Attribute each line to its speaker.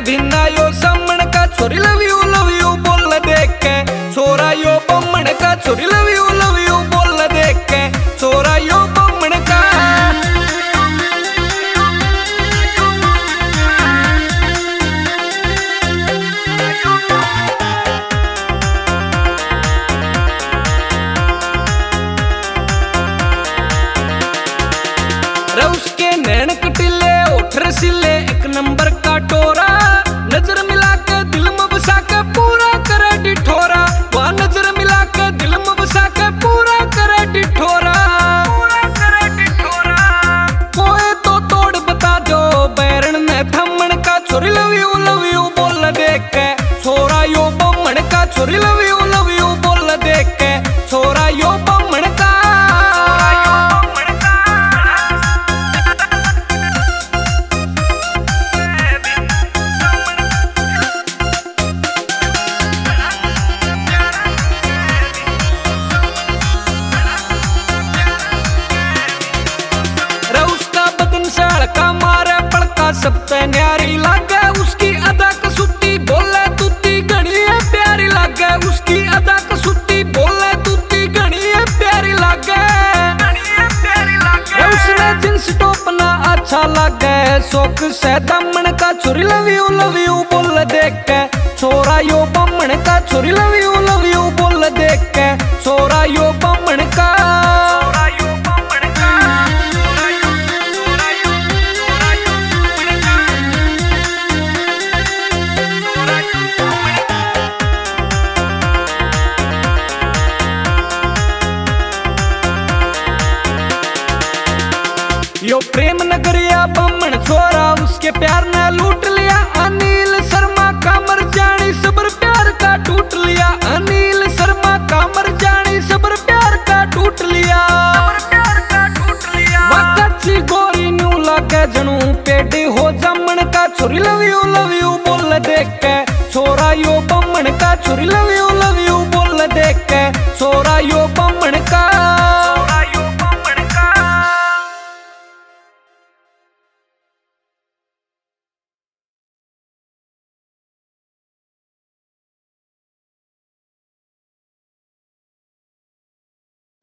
Speaker 1: बिना यो समण का छोरी लव यू बोल देख के छोरा यो बम्मण का छोरी लव यू बोल देख के छोरा यो बम्मण का। उसके नैन कटिले ओठ रसीले एक नंबर का टोरा नजर मिला के दिल में बसा के पूरा करे डिठोरा वह नजर मिला के दिल में बसा के पूरा करे डिठोरा कोई तो तोड़ बता दो बैरन ने थमन का छोरी लव यू बोल देख के छोरा यो बम्मन का छोरी लव यू बोल देख के छोरा यो बम्मन का। का मारे पड़का सबसे न्यारी लागे उसकी अदा कसुती बोले तूती घनी है प्यारी लागे उसकी अदा कसुती बोले तूती घनी है प्यारी लागे उसने जींस टॉप ना अच्छा लागे शौक से दमन का छोरी लव यू बोल देख के छोरा यो बम्मन का छोरी लव यू बोल देख के छोरा यो बम्मन का। यो प्रेम नगरिया बम्मन छोरा उसके प्यार ने लूट लिया अनिल शर्मा का मर जानी सबर प्यार का टूट लिया अनिल शर्मा का मर जानी सबर प्यार का टूट लिया वक्ची गोरी न्यू लागे जनू पेटी हो जमन का छोरी लव यू बोल देख के छोरा यो बम्मन का छोरी लव यू बोल देख के छोरा